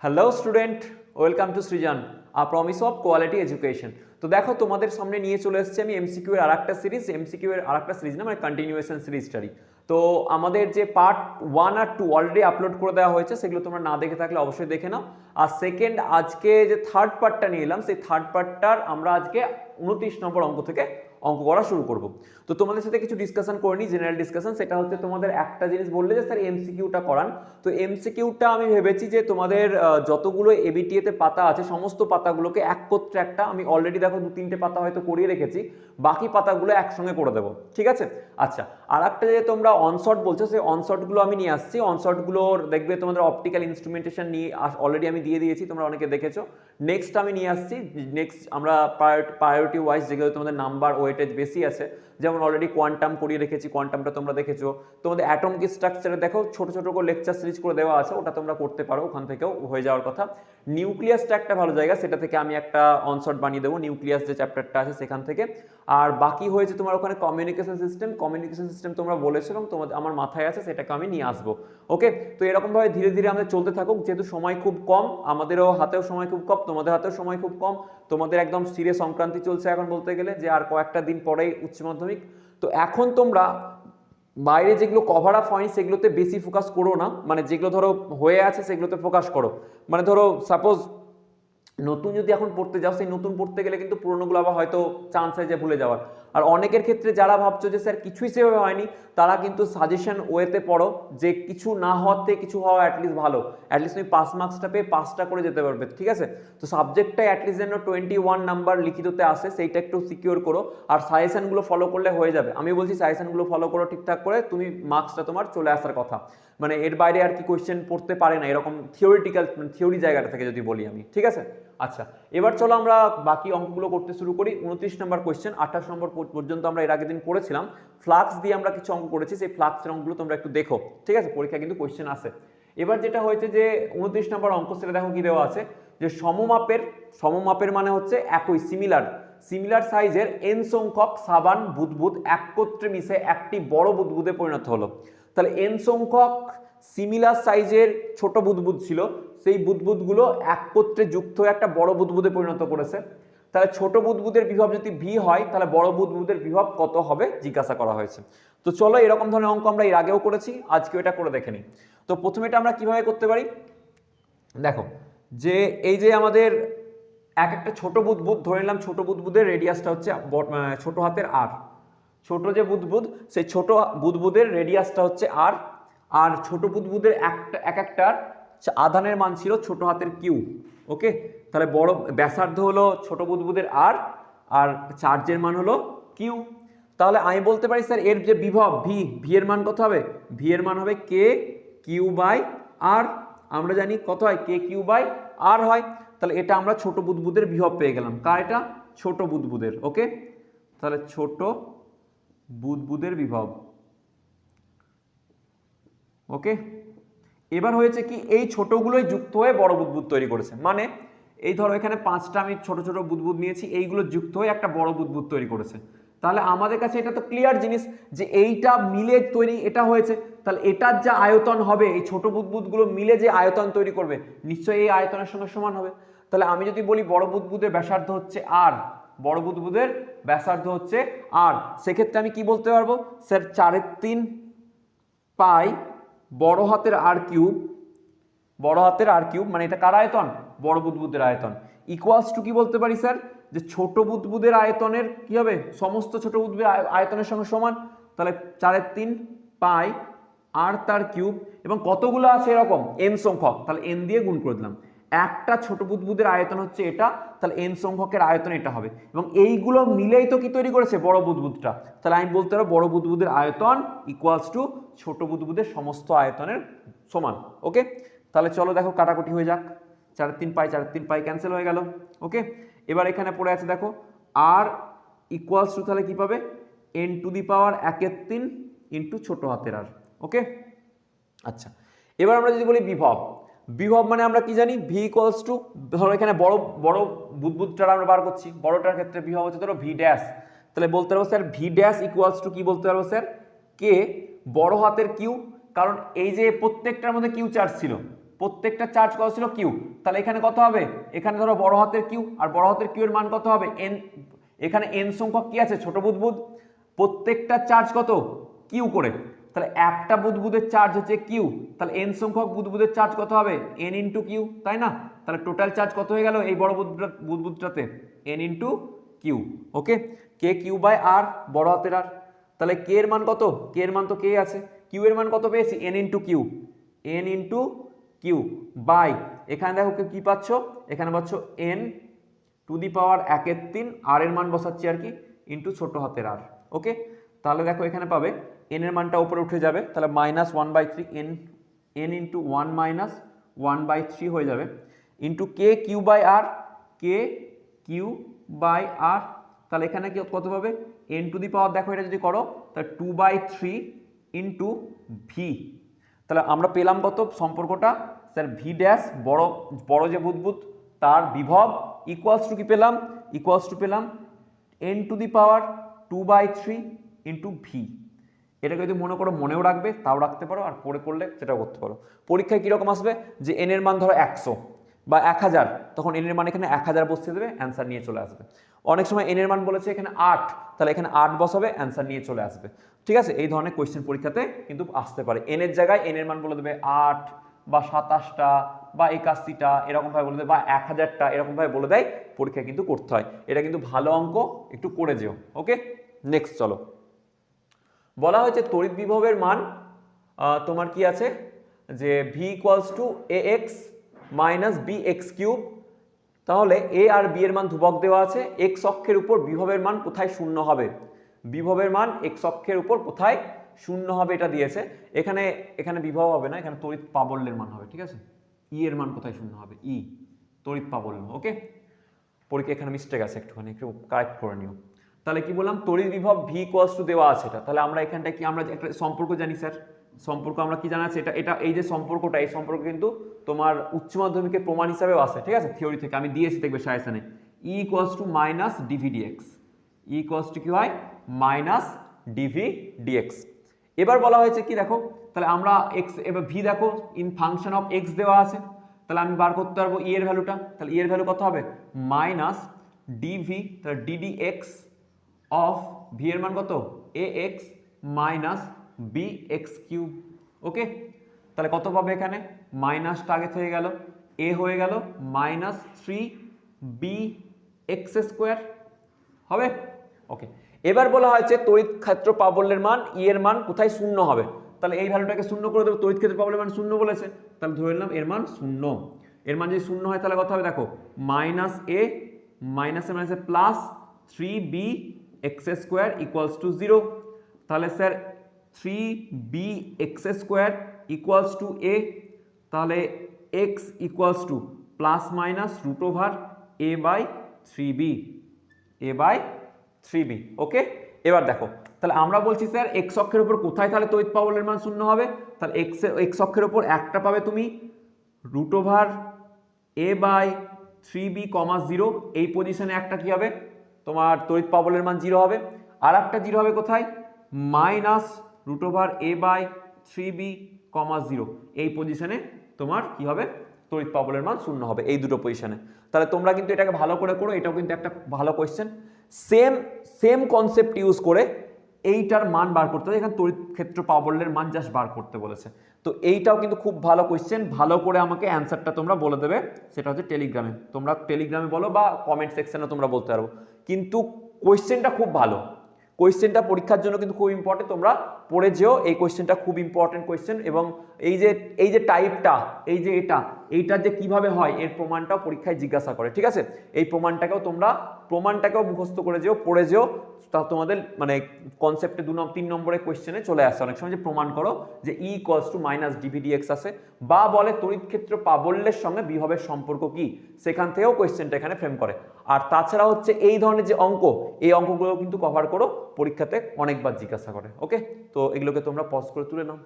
Hello student, welcome to Srijan, a promise of quality education. তো দেখো তোমাদের সামনে নিয়ে চলে এসেছি আমি এমসিকিউ এর আরেকটা সিরিজ, এমসিকিউ এর আরেকটা সিরিজ না মানে কন্টিনিউয়েশন সিরিজটারই। তো আমাদের যে পার্ট 1 আর 2 অলরেডি আপলোড করে দেওয়া হয়েছে, সেগুলো তোমরা না দেখে থাকলে অবশ্যই দেখে নাও। আর সেকেন্ড আজকে যে থার্ড পার্টটা নিয়ে এলাম, সেই থার্ড পার্টটার আমরা আজকে 29 নম্বর অঙ্ক থেকে অঙ্ক করা শুরু করব। তো তোমাদের সাথে কিছু ডিসকাশন করে নিই, জেনারেল ডিসকাশন। সেটা হচ্ছে তোমাদের একটা জিনিস বললে যে স্যার এমসিকিউটা করান। তো এমসিকিউটা আমি ভেবেছি যে তোমাদের যতগুলো এবিটিএতে পাতা আছে সমস্ত পাতাগুলোকে একত্রে একটা, আমি অলরেডি দেখো 2-3টে পাতা হয়তো করিয়ে রেখেছি, বাকি পাতাগুলো একসঙ্গে করে দেবো, ঠিক আছে? আচ্ছা, আর একটা যে তোমরা অনশট বলছো, সেই অনশটগুলো আমি নিয়ে আসছি। অনশটগুলোর দেখবে তোমাদের অপটিক্যাল ইনস্ট্রুমেন্টেশন নিয়ে অলরেডি আমি দিয়ে দিয়েছি, তোমরা অনেকে দেখেছো। নেক্সট আমি নিয়ে আসছি, নেক্সট আমরা প্রায়োরিটি ওয়াইজ যেগুলো তোমাদের নাম্বার ওয়েটেজ বেশি আছে, যেমন অলরেডি কোয়ান্টাম করিয়ে রেখেছি, কোয়ান্টামটা তোমরা দেখেছো। তোমাদের অ্যাটমিক স্ট্রাকচারে দেখো ছোট ছোট করে লেকচার সিরিজ করে দেওয়া আছে, ওটা তোমরা করতে পারো, ওখান থেকেও হয়ে যাওয়ার কথা। নিউক্লিয়াসটা একটা ভালো জায়গা, সেটা থেকে আমি একটা অনশট বানিয়ে দেবো, নিউক্লিয়াস যে চ্যাপ্টারটা আছে সেখান থেকে। আর বাকি হয়েছে তোমার ওখানে কমিউনিকেশন সিস্টেম তোমরা বলেছো এবং তোমাদের আমার মাথায় আছে, সেটাকে আমি নিয়ে আসবো। ওকে, তো এরকমভাবে ধীরে ধীরে আমাদের চলতে থাকুক, যেহেতু সময় খুব কম, আমাদেরও হাতেও সময় খুব কম, তোমাদের হাতেও সময় খুব কম। তোমাদের একদম সিরিয়াস সংক্রান্তি চলছে এখন বলতে গেলে, যে আর কয়েকটা দিন পরেই উচ্চ মাধ্যমিক। তো এখন তোমরা বাইরে যেগুলো কভার আপ হয়নি সেগুলোতে বেশি ফোকাস করো না, মানে যেগুলো ধরো হয়ে আছে সেগুলোতে ফোকাস করো। মানে ধরো সাপোজ নতুন যদি এখন পড়তে যাও, সেই নতুন পড়তে গেলে কিন্তু পুরোনোগুলো আবার হয়তো চান্স আছে যে ভুলে যাওয়ার। আর অনেকের ক্ষেত্রে যারা ভাবছো যে স্যার কিছুই সেভাবে হয়নি, তারা কিন্তু সাজেশন ওয়েতে পড়ো, যে কিছু না হওয়ার থেকে কিছু হওয়া অ্যাটলিস্ট ভালো। অ্যাটলিস্ট তুমি পাস মার্কসটা পেয়ে পাসটা করে যেতে পারবে, ঠিক আছে? তো সাবজেক্টটা অ্যাটলিস্ট যেন 21 নাম্বার লিখিততে আসে, সেইটা একটু সিকিওর করো। আর সাজেশনগুলো ফলো করলে হয়ে যাবে, আমি বলছি সাজেশনগুলো ফলো করো ঠিকঠাক করে, তুমি মার্কসটা তোমার চলে আসার কথা। মানে এর বাইরে আর কি কোয়েশ্চেন পড়তে পারে না, এরকম থিওরিটিক্যাল থিওরি জায়গাটা থেকে যদি বলি আমি, ঠিক আছে? আচ্ছা, এবার চলো আমরা বাকি অঙ্কগুলো করতে শুরু করি। 29 নম্বর কোয়েশ্চেন, 28 নম্বর পর্যন্ত আমরা এর আগের দিন করেছিলাম। ফ্লাক্স দিয়ে আমরা কিছু অঙ্ক করেছি, সেই ফ্লাক্সের অঙ্কগুলো তোমরা একটু দেখো, ঠিক আছে? পরীক্ষা কিন্তু কোয়েশ্চেন আসে। এবার যেটা হয়েছে যে 29 নম্বর অঙ্ক, সেটা দেখো কি দেওয়া আছে, যে সমমাপের মানে হচ্ছে একই, সিমিলার সাইজের এন সংখ্যক সাবান বুদবুদ একত্রে মিশে একটি বড় বুদবুদে পরিণত হলো। তাহলে এন সংখ্যক সিমিলার সাইজের ছোট বুদবুদ ছিল, সেই বুদবুদগুলো একত্রে যুক্ত হয়ে একটা বড় বুদবুদে পরিণত করেছে। তাহলে ছোট বুদবুদের বিভব যদি ভি হয়, তাহলে বড় বুদবুদের বিভব কত হবে জিজ্ঞাসা করা হয়েছে। তো চলো, এরকম ধরনের অঙ্ক আমরা এর আগেও করেছি, আজকেও এটা করে দেখে নিই। তো প্রথমে এটা আমরা কিভাবে করতে পারি, দেখো, যে এই যে আমাদের এক একটা ছোট বুদবুদ ধরে নিলাম, ছোট বুদবুদের রেডিয়াসটা হচ্ছে ছোট হাতের আর, ছোট যে বুদবুদ সেই ছোট বুদবুদের রেডিয়াসটা হচ্ছে আর। আর ছোট বুদবুদের এক একটার আধানের মান ছিল ছোট হাতের কিউ। ওকে, তাহলে বড় ব্যাসার্ধ হলো ছোট বুদবুদের আর, আর চার্জের মান হলো কিউ। তাহলে আমি বলতে পারি স্যার এর যে বিভব ভি এর মান কত হবে? ভি এর মান হবে কে কিউ বাই আর। আমরা জানি কত হয়, কে কিউ বাই আর হয়। তাহলে এটা আমরা ছোট বুদবুদের বিভব পেয়ে গেলাম, কার এটা? ছোট বুদবুদের। ওকে, তাহলে ছোট বুদবুদের বিভব। ওকে, এবার হয়েছে কি, এই ছোটগুলোই যুক্ত হয়ে বড় বুদবুদ তৈরি করেছে। মানে এই ধরো এখানে 5টা আমি ছোট ছোট বুদবুদ নিয়েছি, এইগুলো যুক্ত হয়ে একটা বড় বুদবুদ তৈরি করেছে। তাহলে আমাদের কাছে এটা তো ক্লিয়ার জিনিস যে এইটা মিলে তৈরি এটা হয়েছে। তাহলে এটার যা আয়তন হবে, এই ছোট বুদবুদগুলো মিলে যে আয়তন তৈরি করবে, নিশ্চয়ই এই আয়তনের সঙ্গে সমান হবে। তাহলে আমি যদি বলি বড় বুদবুদের ব্যাসার্ধ হচ্ছে আর, বড় বুদবুদের ব্যাসার্ধ হচ্ছে আর, সেক্ষেত্রে আমি কি বলতে পারবো স্যার, 4/3 পাই বড় হাতের আর কিউব, মানে এটা কার আয়তন? বড় বুদবুদের আয়তন, ইকুয়ালস টু কি বলতে পারি স্যার, যে ছোট বুদবুদের আয়তনের কি হবে, সমস্ত ছোট বুদবুদের আয়তনের সঙ্গে সমান। তাহলে 4/3 পাই আর তার কিউব, এবং কতগুলো আছে এরকম এন সংখ্যক, তাহলে এন দিয়ে গুণ করে দিলাম। একটা ছোট বুদবুদের আয়তন হচ্ছে এটা, তাহলে এন সংখ্যকের আয়তন এটা হবে, এবং এইগুলো মিলেই তো কি তৈরি করেছে, বড় বুদবুদটা। তাহলে আমি বলতে পারবো বড় বুদবুদের আয়তন ইকুয়ালস টু ছোট বুদবুদের সমস্ত আয়তনের সমান। ওকে, তাহলে চলো দেখো কাটাকুটি হয়ে যাক, 4/3 পাই ক্যান্সেল হয়ে গেল। ওকে, এবার এখানে পড়ে আছে দেখো আর ইকুয়ালস টু, তাহলে কি পাবে, N to the power 1/3 into ছোট হাতের আর। ওকে, আচ্ছা, এবার আমরা যদি বলি বিভব মানে আমরা কি জানি, ভি ইকুয়ালস টু, ধরো এখানে বড় বুদবুদটা আমরা বার করছি, বড়টার ক্ষেত্রে বিভব হচ্ছে ধরো ভি ড্যাশ। তাহলে বলতে পারবো sir V dash equals to কি বলতে পারবো স্যার, কে বড় হাতের কিউ, কারণ এই যে প্রত্যেকটার মধ্যে কিউ চার্জ ছিল, প্রত্যেকটা চার্জ কত ছিল কিউ, তাহলে এখানে কত হবে, এখানে ধরো বড় হাতের কিউ, আর বড় হাতের কিউ এর মান কত হবে এন, এখানে এন সংখ্যক কি আছে ছোট বুদবুদ, প্রত্যেকটা চার্জ কত কিউ করে, তাহলে একটা বুদবুদের চার্জ হচ্ছে কিউ, তাহলে এন সংখ্যক বুদবুদের চার্জ কত হবে এন ইন্টু কিউ, তাই না? তাহলে টোটাল চার্জ কত হয়ে গেল এই বড় বুদবুদটাতে N into Q. Okay, K Q by R বড় হাতের আর, তাহলে কে এর মান কত, কে এর মান তো কে আছে, কিউ এর মান কত পেয়েছি N into Q, N into Q by, এখানে দেখো কি পাচ্ছ, এখানে পাচ্ছ এন টু দি পাওয়ার 1/3 আর এর মান বসাচ্ছি আর কি ইন্টু ছোট হাতের আর। ওকে, তাহলে দেখো এখানে পাবে এন এর মানটা উপরে উঠে যাবে, তাহলে -1/3 এন, এন ইন্টু 1 - 1/3 হয়ে যাবে into K Q by R, K Q by R, তাহলে এখানে কি কত পাবে এন টু দি পাওয়ার, দেখো এটা যদি করো তাহলে 2/3 ইন্টু ভি, তাহলে আমরা পেলাম কত সম্পর্কটা স্যার ভি ড্যাশ বড় বড় যে বুদবুদ তার বিভব ইকুয়ালস টু কি পেলাম, ইকুয়ালস টু পেলাম N to the power 2/3 into V. এটাকে যদি মনে করো মনেও রাখবে তাও রাখতে পারো, আর পড়ে করলে সেটাও করতে পারো। পরীক্ষায় কীরকম আসবে যে এন এর মান ধরো 100 বা 1000, তখন এন এর মান এখানে 1000 বসিয়ে দেবে, অ্যান্সার নিয়ে চলে আসবে। অনেক সময় এন এর মান বলেছে এখানে 8, তাহলে এখানে 8 বসাবে, অ্যান্সার নিয়ে চলে আসবে। ঠিক আছে, এই ধরনের কোয়েশ্চেন পরীক্ষাতে কিন্তু আসতে পারে, এন এর জায়গায় এন এর মান বলে দেবে 8 বা 27টা বা 81টা এরকমভাবে বলে দেবে, বা 1000টা এরকমভাবে বলে দেয়, পরীক্ষায় কিন্তু করতে হয়। এটা কিন্তু ভালো অঙ্ক, একটু করে যেও। ওকে, নেক্সট চলো। বলা হয়েছে তড়িৎ বিভবের মান তোমার কি আছে যে V equals to A x minus B x cube, তাহলে এ আর বি এর মান ধ্রুবক দেওয়া আছে, এক্স অক্ষের উপর বিভবের মান কোথায় শূন্য হবে, বিভবের মান এক্স অক্ষের উপর কোথায় শূন্য হবে এটা দিয়েছে। এখানে এখানে বিভব হবে না, এখানে তড়িৎ প্রাবল্যের মান হবে। ঠিক আছে, ই এর মান কোথায় শূন্য হবে, ই তড়িৎ প্রাবল্য। ওকে, পরীক্ষা এখানে মিস্টেক আছে, একটুখানি একটু কারেক্ট করে নিও। তাহলে কি বললাম তড়িৎ বিভব ভি ইকুয়ালস টু দেওয়া আছে এটা, তাহলে আমরা এখানটায় কি আমরা একটা সম্পর্ক জানি স্যার, সম্পর্ক আমরা কি জানা আছে এটা, এটা এই যে সম্পর্কটা, এই সম্পর্ক কিন্তু তোমার উচ্চ মাধ্যমিকের প্রমাণ হিসাবেও আছে। ঠিক আছে, থিওরি থেকে আমি দিয়েছি দেখবে সাজেশনে, E equals to minus dV dx, E equals to কি হয় মাইনাস ডিভি ডিএক্স। এবার বলা হয়েছে কি দেখো, তাহলে আমরা এক্স, এবার ভি দেখো ইন ফাংশন অফ এক্স দেওয়া আছে, তাহলে আমি বার করতে পারবো ই এর ভ্যালুটা, তাহলে ই এর ভ্যালু কত হবে মাইনাস ডিভি, তাহলে ডিডি এক্স অফ ভি এর মান কত A x minus B x cube. Okay, তাহলে কত পাবে এখানে মাইনাসটা আগে হয়ে গেল, এ হয়ে গেল মাইনাস 3 বি এক্স স্কোয়ার হবে। ওকে, এবার বলা হয়েছে তড়িৎ ক্ষেত্র প্রাবল্যের মান ই এর মান কোথায় শূন্য হবে, তাহলে এই ভ্যালুটাকে শূন্য করে দেবো, তড়িৎ ক্ষেত্র প্রাবল্যের মান শূন্য বলেছে, তাহলে ধরে নিলাম এর মান শূন্য। এর মান যদি শূন্য হয় তাহলে কত হবে দেখো মাইনাস এ মাইনাসে মাইনাসে plus 3b x square equals to 0, তাহলে sir 3b x square equals to A, তাহলে x equals to plus minus root over A by 3b, A by 3b। Okay, এবার দেখো তাহলে আমরা বলছি স্যার এক্স অক্ষের উপর কোথায় তাহলে তড়িৎ প্রাবল্যের মান শূন্য হবে, তাহলে এক্স অক্ষের উপর একটা পাবে তুমি root over A by 3b, 0, এই পজিশনে একটা কি হবে তোমার তড়িৎ প্রাবল্যের মান 0 হবে, আর একটা 0 হবে কোথায় minus root over A by 3b, 0, এই পজিশনে তোমার কি হবে তড়িৎ প্রাবল্যের মান শূন্য হবে, এই দুটো পজিশনে। তাহলে তোমরা কিন্তু এটাকে ভালো করে করো, এটাও কিন্তু একটা ভালো question, same same concept use করে এইটার মান বার করতে হবে, এখানে তড়িৎ ক্ষেত্র প্রাবল্যের মান জাস্ট বার করতে বলেছে। তো এইটাও কিন্তু খুব ভালো কোয়েশ্চেন, ভালো করে আমাকে অ্যান্সারটা তোমরা বলে দেবে, সেটা হচ্ছে টেলিগ্রামে, তোমরা টেলিগ্রামে বলো বা কমেন্ট সেকশনে তোমরা বলতে পারবো, কিন্তু কোয়েশ্চেনটা খুব ভালো, কোয়েশ্চেনটা পরীক্ষার জন্য কিন্তু খুব ইম্পর্টেন্ট, তোমরা পড়ে যেও, এই কোয়েশ্চেনটা খুব ইম্পর্টেন্ট কোয়েশ্চেন, এবং এই যে টাইপটা, এই যে এইটা যে কিভাবে হয় এর প্রমাণটাও পরীক্ষায় জিজ্ঞাসা করে। ঠিক আছে, এই প্রমাণটাকেও মুখস্থ করে যেও, পড়ে যেও, তা তোমাদের মানে কনসেপ্টে 3 নম্বরের কোয়েশ্চেনে চলে আসে অনেক সময় যে প্রমাণ করো যে ই ইকুয়ালস টু মাইনাস ডিভিডিএক্স আছে, বা বলে তড়িৎ ক্ষেত্র প্রাবল্যের সঙ্গে বিভবের সম্পর্ক কি, সেখান থেকেও কোয়েশ্চেনটা এখানে ফ্রেম করে। আর তাছাড়া হচ্ছে এই ধরনের যে অঙ্ক, এই অঙ্কগুলো কিন্তু কভার করো, পরীক্ষাতে অনেকবার জিজ্ঞাসা করে। ওকে, তো এগুলোকে তোমরা পজ করে তুলে নাও।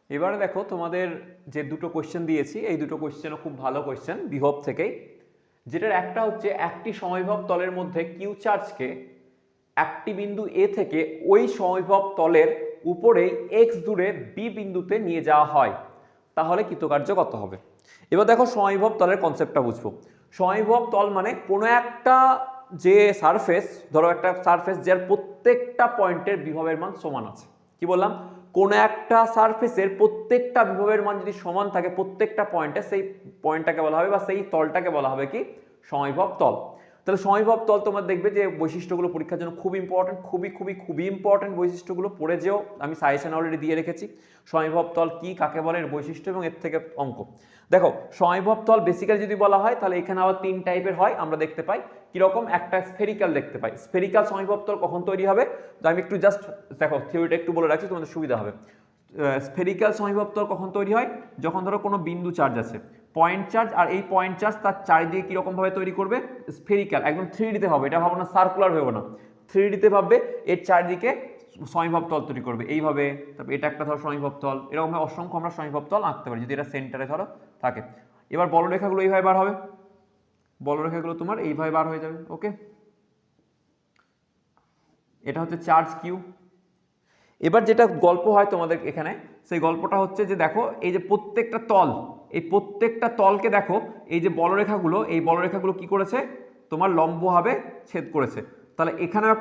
এবারে দেখো তোমাদের যে দুটো কোয়েশ্চেন দিয়েছি, এই দুটো কোয়েশ্চেনও খুব ভালো কোয়েশ্চেন বিভব থেকেই, যেটার একটা হচ্ছে একটি সমবিভব তলের মধ্যে কিউ চার্জকে একটি বিন্দু এ থেকে ওই সমবিভব তলের উপরেই এক্স দূরে বি বিন্দুতে নিয়ে যাওয়া হয়, তাহলে কৃতকার্য কত হবে। এবার দেখো সমবিভব তলের কনসেপ্টটা বুঝবো। সমবিভব তল মানে কোনো একটা যে সারফেস, ধরো একটা সারফেস যার প্রত্যেকটা পয়েন্টের বিভবের মান সমান আছে। কি বললাম, কোন একটা সারফেসের প্রত্যেকটা বিভবের মান যদি সমান থাকে প্রত্যেকটা পয়েন্টে, সেই পয়েন্টটাকে বলা হবে বা সেই তলটাকে বলা হবে কি সমবিভব তল। তাহলে সমবিভব তল তোমার দেখবে যে বৈশিষ্ট্যগুলো পরীক্ষার জন্য খুব ইম্পর্টেন্ট, খুবই ইম্পর্টেন্ট বৈশিষ্ট্যগুলো পড়ে যেও, আমি সাজেশন অলরেডি দিয়ে রেখেছি। সমবিভব তল কি, কাকে বলে, এর বৈশিষ্ট্য এবং এর থেকে অঙ্ক। দেখো সমবিভব তল বেসিক্যালি যদি বলা হয় তাহলে এখানে আবার 3 টাইপের হয় আমরা দেখতে পাই। কিরকম, একটা স্ফেরিক্যাল দেখতে পাই। স্ফেরিক্যাল সমবিভব তল কখন তৈরি হবে, তো আমি একটু জাস্ট দেখো থিওরিটা একটু বলে রাখছি তোমাদের সুবিধা হবে। স্ফেরিক্যাল সমবিভব তল কখন তৈরি হয়, যখন ধরো কোনো বিন্দু চার্জ আছে, পয়েন্ট চার্জ, আর এই পয়েন্ট চার্জ তার চারিদিকে কিরকম ভাবে তৈরি করবে, স্ফেরিক্যাল, একদম 3D তে হবে, এটা ভাবো না সার্কুলার হবে না, 3D তে ভাববে, এর চারিদিকে সমবিভব তল তৈরি করবে এইভাবে। তারপর এটা একটা ধরো সমবিভব তল, এরকম অসংখ্য আমরা সমবিভব তল আঁকতে পারি যদি এটা সেন্টারে ধরো থাকে। এবার বলরেখাগুলো এইভাবে বার হবে, বলরেখাগুলো তোমার এইভাবে বার হয়ে যাবে। ওকে, এটা হচ্ছে চার্জ কিউ। এবার যেটা গল্প হয় তোমাদের এখানে, সেই গল্পটা হচ্ছে যে দেখো এই যে প্রত্যেকটা তল, এই প্রত্যেকটা তলকে দেখো এই যে বলরেখাগুলো, এই বলরেখাগুলো কি করেছে তোমার লম্বভাবে ছেদ করেছে। তাহলে এখানেও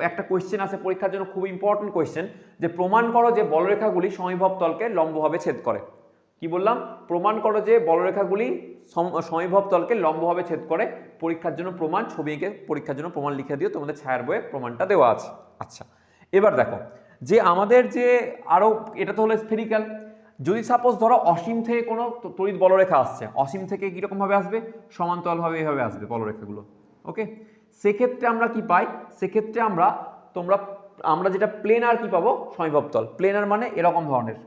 একটা কোয়েশ্চেন আছে পরীক্ষার জন্য, খুব ইম্পর্টেন্ট কোয়েশ্চেন, যে প্রমাণ করো যে বলরেখাগুলি সমবিভব তলকে লম্বভাবে ছেদ করে। কি বললাম, প্রমাণ করো যে বলরেখাগুলি সমবিভব তলকে লম্বভাবে ছেদ করে। পরীক্ষার জন্য প্রমাণ, ছবি এঁকে পরীক্ষার জন্য প্রমাণ লিখে দিও, তোমাদের ছায়ার বইয়ে প্রমাণটা দেওয়া আছে। আচ্ছা, এবার দেখো যে আমাদের যে আরো, এটা তো হলো স্ফেরিক্যাল, যদি সাপোজ ধরো অসীম থেকে কোনো তড়িৎ বলরেখা আসছে, অসীম থেকে কিরকম ভাবে আসবে, সমান্তরালভাবে এইভাবে আসবে বলরেখাগুলো। ওকে, সেক্ষেত্রে আমরা কি পাই, সেক্ষেত্রে আমরা যেটা প্লেনার কি পাবো, সমবিভব তল। প্লেনার মানে এরকম ধরনের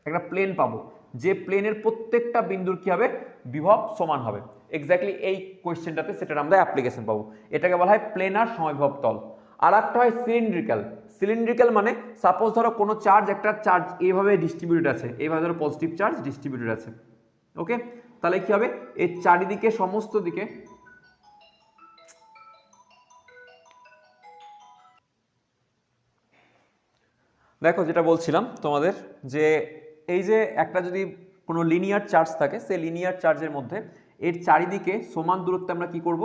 একটা প্লেন পাবো, যে প্লেনের প্রত্যেকটা বিন্দুর কি হবে, বিভব সমান হবে। এক্স্যাক্টলি এই কোয়েশ্চেনটাতে সেটার আমরা অ্যাপ্লিকেশন পাবো, এটাকে বলা হয় প্লেনার সমবিভব তল। আর একটা হয় সিলিন্ড্রিক্যাল। সিলিন্ড্রিক্যাল মানে সাপোজ ধরো কোনো একটা চার্জ এইভাবে ডিস্ট্রিবিউটেড আছে, এইভাবে ধরো পজিটিভ চার্জ ডিস্ট্রিবিউটেড আছে। ওকে, তাহলে কি হবে, এর চারিদিকে সমস্ত দিকে দেখো যেটা বলছিলাম তোমাদের, যে এই যে একটা যদি কোনো লিনিয়ার চার্জ থাকে, সেই লিনিয়ার চার্জের মধ্যে এর চারিদিকে সমান দূরত্বে আমরা কি করব,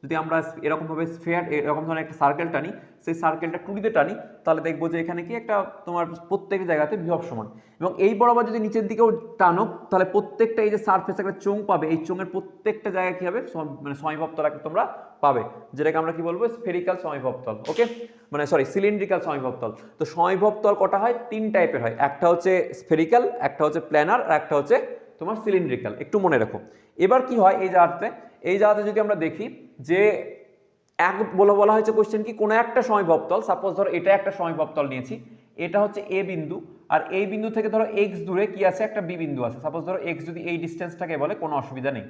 যদি আমরা এরকমভাবে স্ফিয়ার, এরকম ধরনের একটা সার্কেল টানি, সেই সার্কেলটা 2D তে টানি, তাহলে দেখবো যে এখানে কি একটা তোমার প্রত্যেক জায়গাতে বিভব সমান। এবং এই বরাবর যদি নিচের দিকেও টানো, তাহলে প্রত্যেকটা এই যে সারফেস একটা চোঙ পাবে, এই চোঙের প্রত্যেকটা জায়গায় কি হবে, মানে সমবিভব তল একটা তোমরা পাবে, যেটাকে আমরা কি বলবো, স্ফেরিক্যাল সমবিভব তল। ওকে, মানে সরি সিলিন্ড্রিক্যাল সমবিভব তল। তো সমবিভব তল কটা হয়, 3 টাইপের হয়, একটা হচ্ছে স্ফেরিক্যাল, একটা হচ্ছে প্ল্যানার, আর একটা হচ্ছে তোমার সিলিন্ড্রিক্যাল, একটু মনে রাখো। এবার কি হয়, এই জায়গাতে যদি আমরা দেখি যে বলা হয়েছে কোশ্চেন কি, কোনো একটা সমবিভব তল, সাপোজ ধরো এটা একটা সমবিভব তল নিয়েছি, এটা হচ্ছে এ বিন্দু, আর এই বিন্দু থেকে ধরো এক্স দূরে কি আছে, একটা বি বিন্দু আছে। সাপোজ ধরো এক্স যদি এই ডিস্টেন্সটাকে বলে, কোনো অসুবিধা নেই,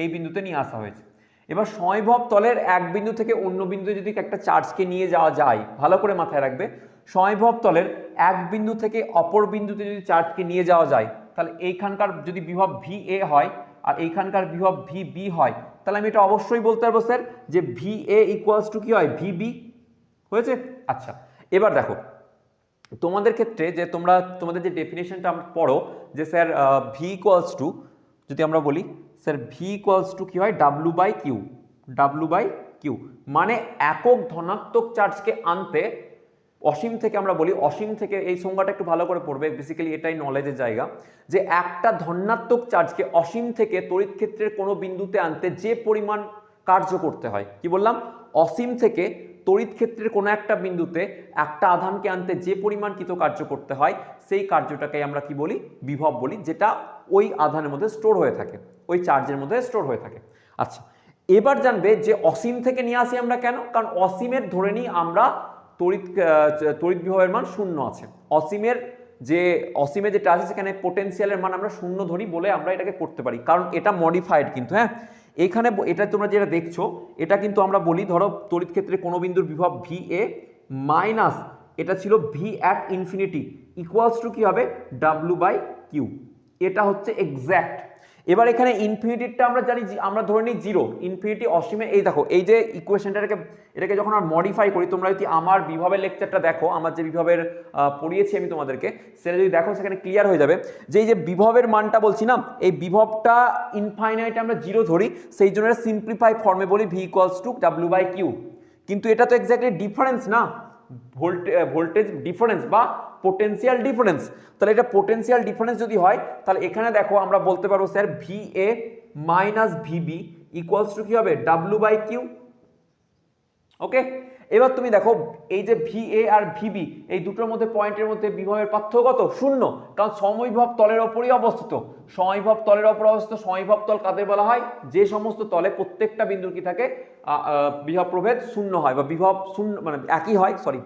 এই বিন্দুতে নিয়ে আসা হয়েছে। এবার সমবিভব তলের এক বিন্দু থেকে অন্য বিন্দুতে যদি একটা চার্জকে নিয়ে যাওয়া যায়, ভালো করে মাথায় রাখবে, সমবিভব তলের এক বিন্দু থেকে অপর বিন্দুতে যদি চার্জকে নিয়ে যাওয়া যায়, তাহলে এইখানকার যদি বিভব ভি এ হয় আর এইখানকার বিভব ভি বি হয়, তাহলে আমি এটা অবশ্যই বলতে পারবো স্যার যে ভি এ ইকুয়ালস টু কি হয়, ভি বি হয়েছে। আচ্ছা, এবার দেখো তোমাদের ক্ষেত্রে যে তোমাদের যে ডেফিনেশনটা আমরা পড়ো, যে স্যার ভি ইকুয়ালস টু, যদি আমরা বলি স্যার ভি ইকুয়ালস টু কি হয়, ডাব্লু বাই কিউ, মানে একক ধনাত্মক চার্জকে আনতে অসীম থেকে, আমরা বলি অসীম থেকে, এই সংজ্ঞাটা একটু ভালো করে পড়বে, বেসিক্যালি এটাই নলেজের জায়গা, যে একটা ধনাত্মক চার্জকে অসীম থেকে তড়িৎ ক্ষেত্রের কোনো বিন্দুতে আনতে যে পরিমাণ কার্য করতে হয়, কি বললাম, অসীম থেকে তড়িৎ ক্ষেত্রের কোনো একটা বিন্দুতে একটা আধানকে আনতে যে পরিমাণ কার্য করতে হয়, সেই কার্যটাকে আমরা কি বলি, বিভব বলি, যেটা ওই আধানের মধ্যে স্টোর হয়ে থাকে, ওই চার্জের মধ্যে স্টোর হয়ে থাকে। আচ্ছা, এবার জানবে যে অসীম থেকে নিয়ে আসি আমরা কেন, কারণ অসীমের ধরে নিই আমরা তড়িৎ বিভবের মান 0 আছে। অসীমে যেটা আছে সেখানে পোটেনশিয়ালের মান আমরা 0 ধরি বলে আমরা এটাকে করতে পারি, কারণ এটা মডিফাইড কিন্তু। হ্যাঁ, এখানে এটা তোমরা যেটা দেখছো, এটা কিন্তু আমরা বলি ধরো তড়িৎ ক্ষেত্রে কোনো বিন্দুর বিভব ভি এ মাইনাস এটা ছিল V at infinity equals to কি হবে, ডাব্লু বাই কিউ। এটা হচ্ছে এক্স্যাক্ট। এবার এখানে ইনফিনিটিটা আমরা জানি, আমরা ধরে নিই জিরো, ইনফিনিটি অসীমে। এই দেখো এই যে ইকুয়েশনটাকে, এটাকে যখন আমরা মডিফাই করি, তোমরা যদি আমার বিভবের লেকচারটা দেখো, আমার যে বিভবের পড়িয়েছি আমি তোমাদেরকে, সেটা যদি দেখো সেখানে ক্লিয়ার হয়ে যাবে যে এই যে বিভবের মানটা বলছি না, এই বিভবটা ইনফাইনাইট আমরা জিরো ধরি, সেই জন্য সিম্পলিফাই ফর্মে বলি V equals to W by Q. কিন্তু এটা তো এক্স্যাক্টলি ডিফারেন্স না, ভোল্টেজ ডিফারেন্স বা পোটেনশিয়াল ডিফারেন্স। তাহলে এটা পোটেনশিয়াল ডিফারেন্স যদি হয়, তাহলে এখানে দেখো আমরা বলতে পারবো sir V A minus VB equals to কি হবে, ডাব্লিউ বাই কিউ। ওকে, এবার তুমি দেখো এই যে ভি এ আর ভিবি, এই দুটোর মধ্যে পয়েন্টের মধ্যে বিভবের পার্থক্য কত, শূন্য, কারণ সমবিভব তলের ওপরই অবস্থিত। সমবিভব তলের ওপর অবস্থিত, সমবিভব তল কাদের বলা হয়, যে সমস্ত তলে প্রত্যেকটা বিন্দুর কি থাকে, বিভব প্রভেদ শূন্য হয় বা বিভব শূন্য মানে একই হয়, সরি,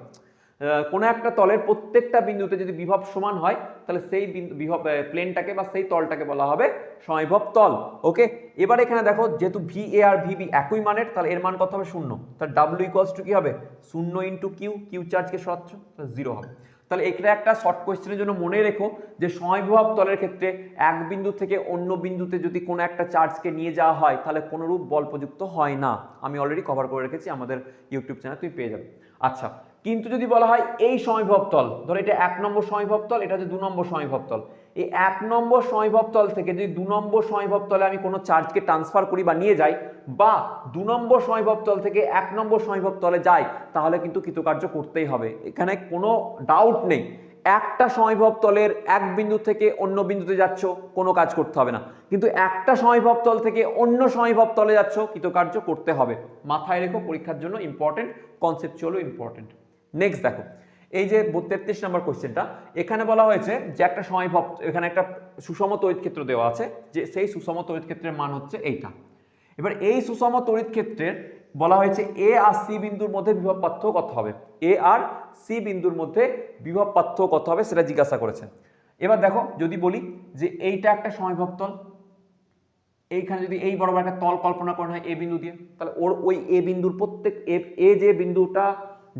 কোনো একটা তলের প্রত্যেকটা বিন্দুতে যদি বিভব সমান হয়, তাহলে সেই বিভব প্লেনটাকে বা সেই তলটাকে বলা হবে সমবিভব তল। ওকে, এবার এখানে দেখো যেহেতু ভি এ আর ভিবি একই মানের, তাহলে এর মান কত হবে, শূন্য। তাহলে ডাব্লিউ ইকুয়ালস টু কি হবে, শূন্য ইন্টু কিউ, কিউ চার্জকে সরাচ্ছ, তাহলে জিরো হবে। তাহলে এটা একটা শর্ট কোয়েশ্চেনের জন্য মনে রেখো যে সমবিভব তলের ক্ষেত্রে এক বিন্দু থেকে অন্য বিন্দুতে যদি কোনো একটা চার্জকে নিয়ে যাওয়া হয়, তাহলে কোনোরূপ বল প্রযুক্ত হয় না। আমি অলরেডি কভার করে রেখেছি আমাদের ইউটিউব চ্যানেল, তুমি পেয়ে যাবে। আচ্ছা, কিন্তু যদি বলা হয় এই সমবিভব তল, ধরো এটা 1 নম্বর সমবিভব তল, এটা হচ্ছে 2 নম্বর সমবিভব তল, এই 1 নম্বর সমবিভব তল থেকে যদি 2 নম্বর সমবিভব তলে আমি কোনো চার্জকে ট্রান্সফার করি বা নিয়ে যাই, বা 2 নম্বর সমবিভব তল থেকে 1 নম্বর সমবিভব তলে যাই, তাহলে কিন্তু কৃতকার্য করতেই হবে, এখানে কোনো ডাউট নেই। একটা সমবিভব তলের এক বিন্দু থেকে অন্য বিন্দুতে যাচ্ছ, কোনো কাজ করতে হবে না, কিন্তু একটা সমবিভব তল থেকে অন্য সমবিভব তলে যাচ্ছ, কৃতকার্য করতে হবে। মাথায় রেখো, পরীক্ষার জন্য ইম্পর্টেন্ট, কনসেপচুয়ালও ইম্পর্টেন্ট। নেক্সট দেখো এই যে 33 নম্বর কোশ্চেনটা, এখানে বলা হয়েছে যে একটা সমবিভব, এখানে একটা সুষম তড়িৎ ক্ষেত্র দেওয়া আছে, যে সেই সুষম তড়িৎ ক্ষেত্রের মান হচ্ছে এইটা। এবার এই সুষম তড়িৎ ক্ষেত্রের বলা হয়েছে এ আর সি বিন্দুর মধ্যে বিভব পার্থক্য কত হবে, এ আর সি বিন্দুর মধ্যে বিভব পার্থক্য কত হবে সেটা জিজ্ঞাসা করেছে। এবার দেখো যদি বলি যে এইটা একটা সমবিভব তল, এইখানে যদি এই বরাবর একটা তল কল্পনা করা হয় এ বিন্দু দিয়ে, তাহলে ওর ওই এ বিন্দুর প্রত্যেক এ যে বিন্দুটা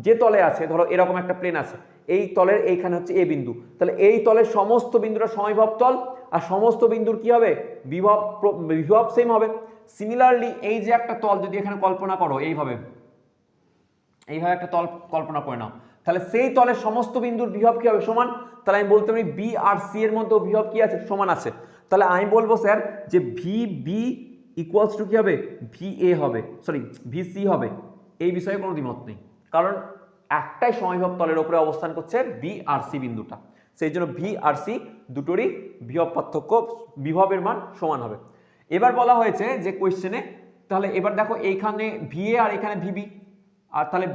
যে তলে আছে, ধরো এরকম একটা প্লেন আছে, এই তলের এইখানে হচ্ছে এ বিন্দু, তাহলে এই তলের সমস্ত বিন্দুটা সমবিভব তল, আর সমস্ত বিন্দুর কি হবে, বিভব সেম হবে। সিমিলারলি এই যে একটা তল যদি এখানে কল্পনা করো, এইভাবে একটা তল কল্পনা করে নাও, তাহলে সেই তলের সমস্ত বিন্দুর বিভব কি হবে, সমান। তাহলে আমি বলতে পারি বি আর সি এর মধ্যে বিভব কি আছে, সমান আছে। তাহলে আমি বলবো স্যার যে ভি বি ইকুয়ালস টু কি হবে, ভি এ হবে, সরি ভি সি হবে। এই বিষয়ে কোনো দ্বিমত নেই, কারণ একটাই সমবিভব তলের উপরে অবস্থান করছে বি আর সি বিন্দুটা, সেই জন্য ভি আর সি দুটোরই বিভব পার্থক্য, বিভবের মান সমান হবে। এবার বলা হয়েছে যে কোয়েশ্চেনে, তাহলে এবার দেখো এইখানে ভি এ আর এখানে ভিবি, আর তাহলে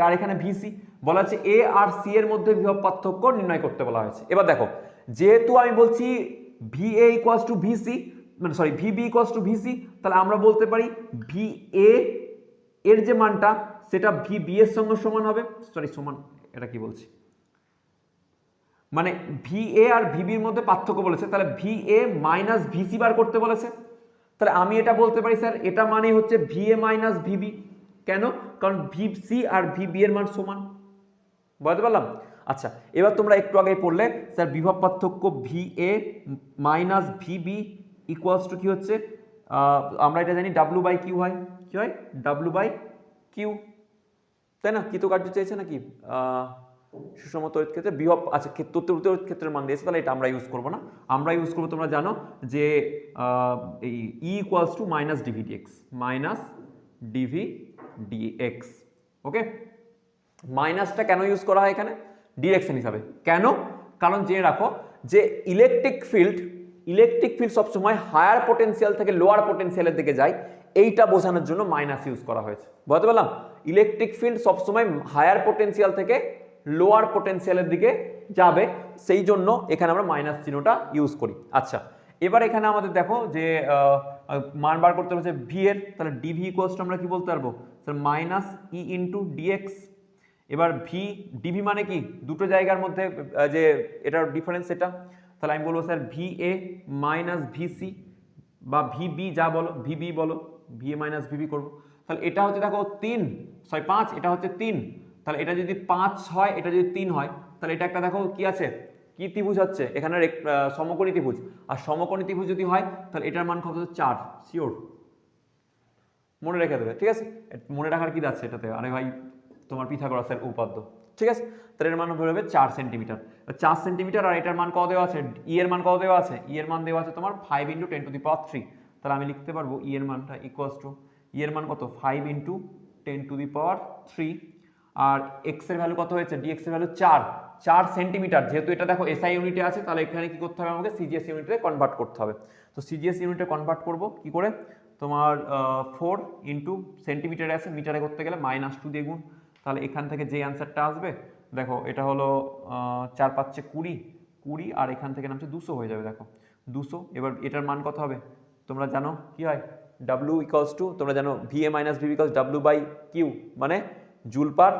আর এখানে ভিসি, বলা হচ্ছে এ আর সি এর মধ্যে বিভব পার্থক্য নির্ণয় করতে বলা হয়েছে। এবার দেখো যেহেতু আমি বলছি V A equals to VC, মানে sorry V B equals to VC, তাহলে আমরা বলতে পারি ভি এ এর যে মানটা সেটা ভি বি এর সঙ্গে সমান হবে, সরি সমান, এটা কি বলছি, মানে ভি এ আর ভিবির মধ্যে পার্থক্য বলেছে, তাহলে ভি এ মাইনাস ভিসি বার করতে বলেছে। তাহলে আমি এটা বলতে পারি স্যার এটা মানে হচ্ছে ভি এ মাইনাস ভিবি, কেন, কারণ ভিসি আর ভিবি এর মান সমান, বুঝতে পারলাম। আচ্ছা, এবার তোমরা একটু আগে পড়লে স্যার বিভব পার্থক্য V A minus VB equals to কি হচ্ছে, আমরা এটা জানি ডাব্লু বাই কিউ হয়, কি হয়, ডাব্লু বাই কিউ, তাই না, কৃতকার্য চেয়েছে নাকি সুষম তড়িৎ ক্ষেত্রে বিভব, আচ্ছা তড়িৎ ক্ষেত্রের মান দিয়েছে, তাহলে এটা আমরা ইউজ করবো না, আমরা ইউজ করবো, তোমরা জানো যে এই E equals to minus dV dx, minus dV dx. Okay, মাইনাসটা কেন ইউজ করা হয় এখানে, ডিরেকশন হিসাবে, কেন, কারণ জেনে রাখো যে ইলেকট্রিক ফিল্ড সবসময় হায়ার পোটেনশিয়াল থেকে লোয়ার পোটেনশিয়ালের দিকে যায়, এইটা বোঝানোর জন্য মাইনাস ইউজ করা হয়েছে, বুঝতে পারলাম। ইলেকট্রিক ফিল্ড সবসময় হায়ার পোটেনশিয়াল থেকে লোয়ার পোটেনশিয়ালের দিকে যাবে, সেই জন্য এখানে আমরা মাইনাস চিহ্নটা ইউজ করি। আচ্ছা, এবার এখানে আমাদের দেখো যে মান বার করতে হচ্ছে ভি এর, তাহলে ডিভি ইকুয়ালস টু আমরা কি বলতে পারবো sir minus E into dx. এবার ভি ডিভি মানে কি, দুটো জায়গার মধ্যে যে এটার ডিফারেন্স, এটা, তাহলে আমি বলবো sir V A minus VC বা ভিবি, যা বলো ভিবি বলো, ভি এ মাইনাস ভিবি করবো। তাহলে এটা হচ্ছে দেখো 5, এটা হচ্ছে 3, তাহলে এটা যদি 5 হয়, এটা যদি 3 হয়, তাহলে এটা একটা দেখো কি আছে কি ত্রিভুজ হচ্ছে এখানে সমকোণী ত্রিভুজ, আর সমকোণী ত্রিভুজ যদি হয় তাহলে এটার মান কত হচ্ছে 4, শিওর মনে রেখে দেবে, ঠিক আছে। মনে রাখার কি যাচ্ছে এটাতে, আরে ভাই তোমার পিথাগোরাসের উপপাদ্য, ঠিক আছে। তাহলে এর মান বেরোবে 4 সেন্টিমিটার, 4 সেন্টিমিটার, আর এটার মান কত দেওয়া আছে, ই এর মান কত দেওয়া আছে, ই এর মান দেওয়া আছে তোমার 5 × 10⁻3। তাহলে আমি লিখতে পারবো ই এর মানটা ইকুয়ালস টু, ই এর মান কত 5 × 10⁻3, আর এক্স এর ভ্যালু কত হয়েছে, ডিএক্স এর ভ্যালু 4 সেন্টিমিটার। যেহেতু এটা দেখো এসআই ইউনিটে আছে, তাহলে এখানে কি করতে হবে, আমাকে সিজিএস ইউনিটে কনভার্ট করতে হবে। তো সিজিএস ইউনিটে কনভার্ট করব কি করে, তোমার 4 × সেন্টিমিটারে আছে, মিটারে করতে গেলে -2 দিয়ে গুণ। তাহলে এখান থেকে যে অ্যান্সারটা আসবে, দেখো এটা হলো 4 × 5 = 20, আর এখান থেকে নামছে 200 হয়ে যাবে, দেখো 200। এবার এটার মান কত হবে, তোমরা জানো কি হয়, W = তোমরা জানো VA - VB = W/Q, মানে joule per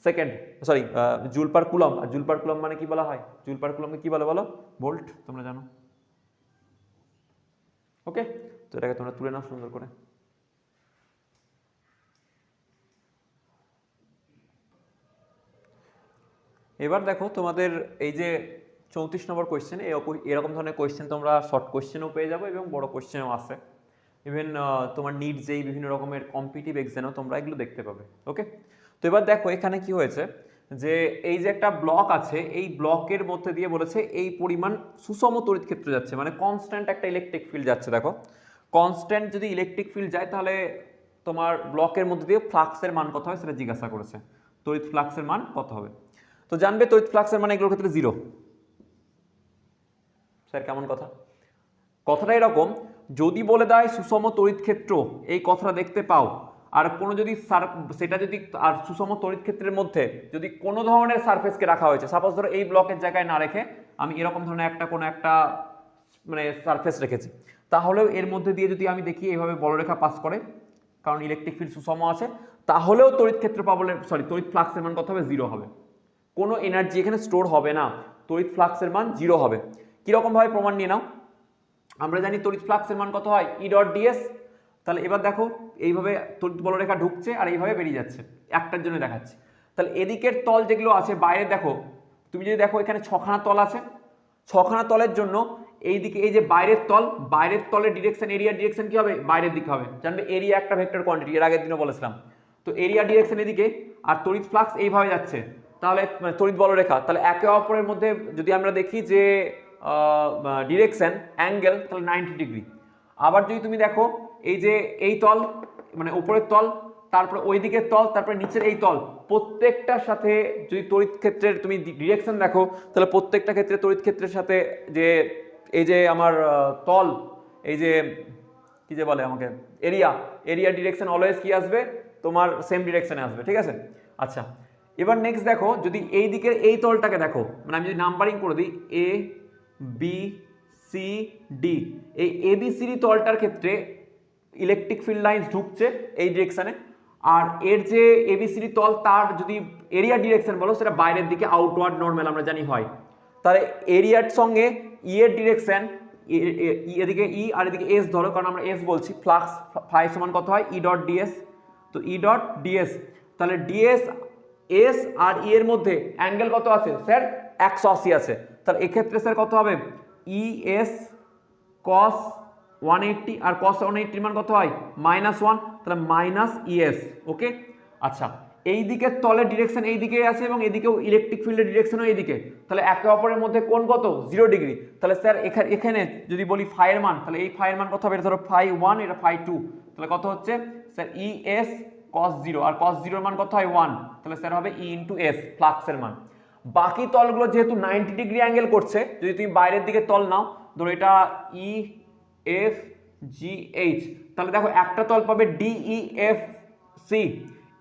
second, sorry joule per coulomb. আর জুল পার কুলম মানে কি বলা হয়, জুল পার কুলমকে কি বলে বলো, ভোল্ট, তোমরা জানো। ওকে, তো এটাকে তোমরা তুলে নাও সুন্দর করে। এবার দেখো তোমাদের এই যে 34 নম্বর কোয়েশ্চেন, এরকম ধরনের কোয়েশ্চেন তোমরা শর্ট কোয়েশ্চেনও পেয়ে যাবো এবং বড় কোয়েশ্চেনও আছে, ইভেন তোমার নিট যেই বিভিন্ন রকমের কম্পিটিটিভ এক্সামও তোমরা এগুলো দেখতে পাবে। ওকে, তো এবার দেখো এখানে কি হয়েছে, যে এই যে একটা ব্লক আছে, এই ব্লকের মধ্যে দিয়ে বলেছে এই পরিমাণ সুষম তড়িৎ ক্ষেত্র যাচ্ছে, মানে কনস্ট্যান্ট একটা ইলেকট্রিক ফিল্ড যাচ্ছে। দেখো কনস্ট্যান্ট যদি ইলেকট্রিক ফিল্ড যায়, তাহলে তোমার ব্লকের মধ্যে দিয়ে ফ্লাক্সের মান কত হয় সেটা জিজ্ঞাসা করেছে, তড়িৎ ফ্লাক্সের মান কত হবে। তো জানবে তড়িৎ ফ্লাক্সের মান এগুলোর ক্ষেত্রে 0। স্যার কেমন কথা, কথাটা এরকম, যদি বলে দেয় সুষম তড়িৎ ক্ষেত্র, এই কথাটা দেখতে পাও, আর কোনো যদি সেটা যদি, আর সুষম তড়িৎ ক্ষেত্রের মধ্যে যদি কোনো ধরনের সারফেসকে রাখা হয়েছে, সাপোজ ধরো এই ব্লকের জায়গায় না রেখে আমি এরকম ধরনের কোনো একটা মানে সারফেস রেখেছি, তাহলেও এর মধ্যে দিয়ে যদি আমি দেখি এইভাবে বলরেখা পাস করে, কারণ ইলেকট্রিক ফিল্ড সুষম আছে, তাহলেও তড়িৎ ক্ষেত্র পাবো, সরি তড়িৎ ফ্লাক্সের মান কত হবে, 0 হবে। কোনো এনার্জি এখানে স্টোর হবে না, তড়িৎ ফ্লাক্সের মান 0 হবে। কিরকম ভাবে প্রমাণ নিয়ে নাও, আমরা জানি তড়িৎ ফ্লাক্সের মান কত হয়, E.ds। তাহলে এবার দেখো এইভাবে তড়িৎ বলরেখা ঢুকছে আর এইভাবে বেরিয়ে যাচ্ছে, একটার জন্য দেখাচ্ছে। তাহলে এদিকের তল যেগুলো আছে বাইরে, দেখো তুমি যদি দেখো এখানে 6খানা তল আছে, 6খানা তলের জন্য এইদিকে এই যে বাইরের তলের ডিরেকশন, এরিয়া ডিরেকশন কি হবে, বাইরের দিকে হবে। জানবে এরিয়া একটা ভেক্টর কোয়ান্টিটি, এর আগের দিনও বলেছিলাম। তো এরিয়া ডিরেকশন এদিকে, আর তড়িৎ ফ্লাক্স এইভাবে যাচ্ছে, তাহলে তড়িৎ বলরেখা, তাহলে একে অপরের মধ্যে যদি আমরা দেখি যে ডিরেকশন অ্যাঙ্গেল, তাহলে 90 ডিগ্রি। আবার যদি তুমি দেখো এই যে এই তল, মানে উপরের তল, তারপর ওই দিকের তল, তারপরে নিচের এই তল, প্রত্যেকটার সাথে যদি তড়িৎ ক্ষেত্রের তুমি ডিরেকশন দেখো, তাহলে প্রত্যেকটা ক্ষেত্রে তড়িৎ ক্ষেত্রের সাথে যে এই যে আমার তল, এই যে কি যে বলে আমাকে, এরিয়া ডিরেকশন অলওয়েজ কি আসবে, তোমার সেম ডিরেকশনে আসবে, ঠিক আছে। আচ্ছা, এবার নেক্সট দেখো, যদি এই দিকের এই তলটাকে দেখো, মানে আমি যদি নাম্বারিং করে দিই A B C D, এই ABCD তলটার ক্ষেত্রে ইলেকট্রিক ফিল্ড লাইন্স ঢুকছে এই ডিরেকশনে, আর এর যে ABCD তল তার যদি এরিয়া ডিরেকশন বলো, সেটা বাইরের দিকে আউটওয়ার্ড নর্মাল আমরা জানি হয়। তাহলে এরিয়ার সঙ্গে ই এর ডিরেকশন, এদিকে ই আর এদিকে এস ধরো, কারণ আমরা এস বলছি, ফ্লাক্স ফাই সমান কত হয়, E.ds। তো E.ds, তাহলে ds এস আর ই এর মধ্যে অ্যাঙ্গেল কত আছে স্যার, 180 আছে। তাহলে এক্ষেত্রে স্যার কত হবে, ES cos 180, আর cos 180 মান কত হয়, -1, তাহলে -ES। ওকে, আচ্ছা, এই দিকের তলের ডিরেকশন এই দিকে আছে এবং এদিকেও ইলেকট্রিক ফিল্ডের ডিরেকশনও এইদিকে, তাহলে একে অপরের মধ্যে কোণ কত, 0 ডিগ্রি। তাহলে স্যার এখানে যদি বলি ফাইয়ের মান, তাহলে এই ফাইয়ের মান কত হবে, এটা ধরো φ1, এটা φ2, তাহলে কত হচ্ছে স্যার ES cos 0, আর cos 0 এর মান কত হয় 1, তাহলে স্যার হবে E × S ফ্লাক্সের মান। বাকি তলগুলো যেহেতু 90 ডিগ্রি অ্যাঙ্গেল করছে, যদি তুমি বাইরের দিকে তল নাও, ধরো এটা EFGH, তাহলে দেখো একটা তল পাবে DEFC,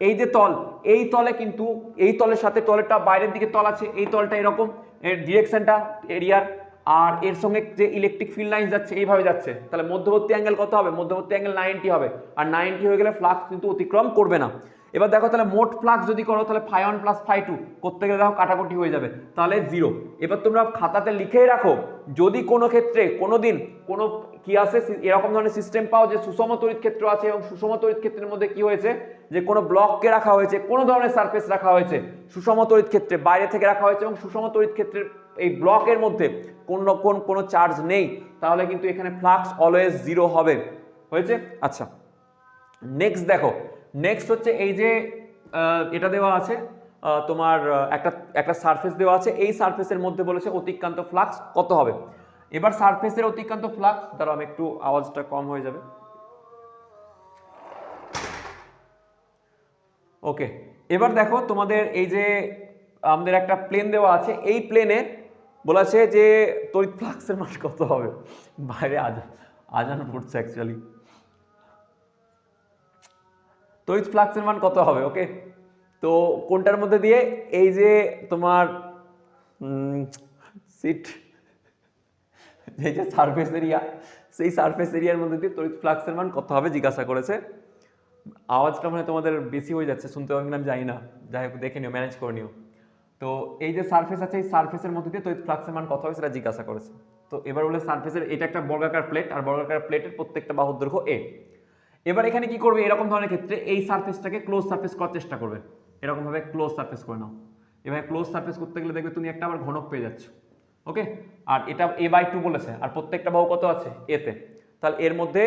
এই যে তল, এই তলে কিন্তু এই তলের সাথে তলেরটা বাইরের দিকে তল আছে, এই তলটা এরকম, এর ডিরেকশনটা এরিয়ার, আর এর সঙ্গে যে ইলেকট্রিক ফিল্ড লাইন যাচ্ছে এইভাবে যাচ্ছে, তাহলে মধ্যবর্তী অ্যাঙ্গেল কত হবে, মধ্যবর্তী অ্যাঙ্গেল 90 হবে, আর 90 হয়ে গেলে ফ্লাক্স কিন্তু অতিক্রম করবে না। এবার দেখো তাহলে মোট ফ্লাক্স যদি করো, তাহলে φ1 + φ2 করতে গেলে দেখো কাটাকুটি হয়ে যাবে, তাহলে 0। এবার তোমরা খাতাতে লিখেই রাখো, যদি কোনো ক্ষেত্রে কোনোদিন কোনো কি আসে, এরকম ধরনের সিস্টেম পাও যে সুষম তড়িৎ ক্ষেত্র আছে, এবং সুষম তড়িৎ ক্ষেত্রের মধ্যে কি হয়েছে, যে কোনো ব্লককে রাখা হয়েছে, কোনো ধরনের সারফেস রাখা হয়েছে সুষম তড়িৎ ক্ষেত্রে, বাইরে থেকে রাখা হয়েছে, এবং সুষম তড়িৎ ক্ষেত্রের এই ব্লকের মধ্যে কোনো চার্জ নেই, তাহলে কিন্তু এখানে ফ্লাক্স অলওয়েজ জিরো হবে। হয়েছে? আচ্ছা, নেক্সট দেখো, নেক্সট হচ্ছে এই যে এটা দেওয়া আছে তোমার একটা সারফেস দেওয়া আছে, এই সারফেসের মধ্যে বলেছে অতিক্রান্ত ফ্লাক্স কত হবে। এবার সারফেসের অতিক্রান্ত ফ্লাক্স, দাঁড়াও আমি একটু আওয়াজটা কম হয়ে যাবে। ওকে, এবার দেখো তোমাদের এই যে আমাদের একটা প্লেন দেওয়া আছে, এই প্লেনে বলেছে যে তড়িৎ ফ্লাক্সের মান কত হবে। বাইরে আজান পড়ছে অ্যাকচুয়ালি। তড়িৎ ফ্লাক্সের মান কত হবে। ওকে, তো কোনটার মধ্যে দিয়ে, এই যে তোমার সিট, এই যে সারফেস এরিয়া, সেই সারফেস এরিয়ার মধ্যে দিয়ে তড়িৎ ফ্লাক্সের মান কত হবে জিজ্ঞাসা করেছে। আওয়াজটা মানে তোমাদের বেশি হয়ে যাচ্ছে, শুনতে পাবেন আমি জানি না, যাই হোক দেখে নিও, ম্যানেজ করে নিও। তো এই যে সারফেস আছে, এই সারফেসের মধ্যে দিয়ে তড়িৎ ফ্লাক্সের মান কত হবে সেটা জিজ্ঞাসা করেছে। তো এবার বলে সারফেসের, এটা একটা বর্গাকার প্লেট, আর বর্গাকার প্লেটের প্রত্যেকটা বাহুর দৈর্ঘ্য a। এবার এখানে কি করবে, এরকম ধরনের ক্ষেত্রে এই সারফেসটাকে ক্লোজ সারফেস করার চেষ্টা করবে, এরকম ভাবে ক্লোজ সারফেস করে নাও। এবার ক্লোজ সারফেস করতে গেলে দেখবে তুমি একটা আবার ঘনক পেয়ে যাচ্ছ। ওকে, আর এটা a/2 বলেছে, আর প্রত্যেকটা বাহু কত আছে, a তে, তাহলে এর মধ্যে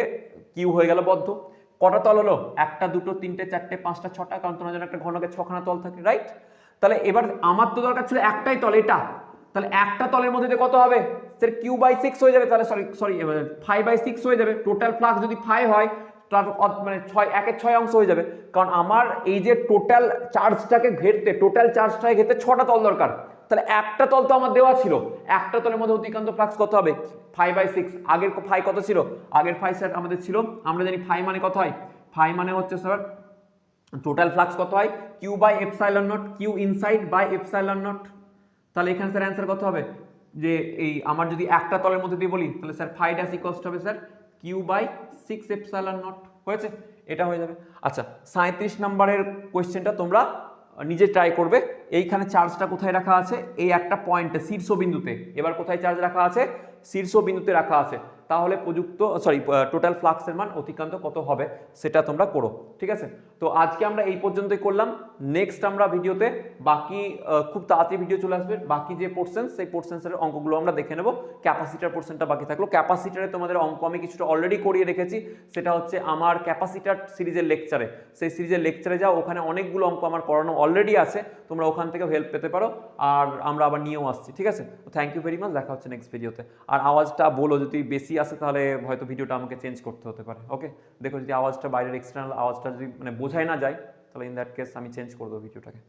কিউ হয়ে গেল বদ্ধ। কটা তল হলো, একটা, দুটো, তিনটে, চারটে, পাঁচটা, ছটা, কারণ তোমার জন্য একটা ঘনকের ছখানা তল থাকে, রাইট। তাহলে এবার আমার তো দরকার ছিল একটাই তল, এটা, তাহলে একটা তলের মধ্যে দিয়ে কত হবে, স্যার কিউ/6 হয়ে যাবে, তাহলে সরি 5/6 হয়ে যাবে। টোটাল ফ্লাক্স যদি 5 হয়, তার মানে 6 অংশ হয়ে যাবে, কারণ আমার এই যে টোটাল চার্জটাকে ঘেরতে, টোটাল চার্জটাকে ঘেরতে 6টা তল দরকার। তাহলে একটা তল তো আমার দেওয়া ছিল, একটা তলের মধ্যে অতিক্রান্ত ফ্লাক্স কত হবে, 5/6। আগের ফাই কত ছিল, আগের ফাই স্যার আমাদের ছিল, আমরা জানি ফাই মানে কত হয়, ফাই মানে হচ্ছে স্যার টোটাল ফ্লাক্স কত হয়, Q/ε0, কিউ ইনসাইড বাই ε0। তাহলে এখানে স্যার অ্যান্সার কত হবে, যে এই আমার যদি একটা তলের মধ্যে দিয়ে বলি, তাহলে স্যার ফাই ড্যাশ ইকুয়ালস হবে স্যার Q/6ε0। হয়েছে, এটা হয়ে যাবে। আচ্ছা, 37 নম্বরের কোয়েশ্চেনটা তোমরা নিজে ট্রাই করবে। এইখানে চার্জটা কোথায় রাখা আছে, এই একটা পয়েন্টে শীর্ষবিন্দুতে। এবার কোথায় চার্জ রাখা আছে, শীর্ষবিন্দুতে রাখা আছে। তাহলে টোটাল ফ্লাক্সের মান অতিক্রান্ত কত হবে সেটা তোমরা করো, ঠিক আছে। তো আজকে আমরা এই পর্যন্তই করলাম। নেক্সট আমরা ভিডিওতে বাকি খুব তাড়াতাড়ি ভিডিও চলে আসবে, বাকি যে পোর্শন, সেই পোর্শনসের অঙ্কগুলো আমরা দেখে নেব। ক্যাপাসিটার পোর্শনটা বাকি থাকলো। ক্যাপাসিটারে তোমাদের অঙ্ক আমি কিছুটা অলরেডি করিয়ে রেখেছি, সেটা হচ্ছে আমার ক্যাপাসিটার সিরিজের লেকচারে। সেই সিরিজের লেকচারে যাও, ওখানে অনেকগুলো অঙ্ক আমার করানো অলরেডি আছে, তোমরা ওখান থেকে হেল্প পেতে পারো। আর আমরা আবার নিয়েও আসছি, ঠিক আছে। থ্যাংক ইউ ভেরি মাচ, দেখা হচ্ছে নেক্সট ভিডিওতে। আর আওয়াজটা বলো, যদি বেশি আসে তাহলে হয়তো ভিডিওটা আমাকে চেঞ্জ করতে হতে পারে। ওকে, দেখো যদি আওয়াজটা বাইরের এক্সটার্নাল আওয়াজটা যদি মানে বোঝাই না যায়, তাহলে ইন দ্যাট কেস আমি চেঞ্জ করে দেবো ভিডিওটাকে।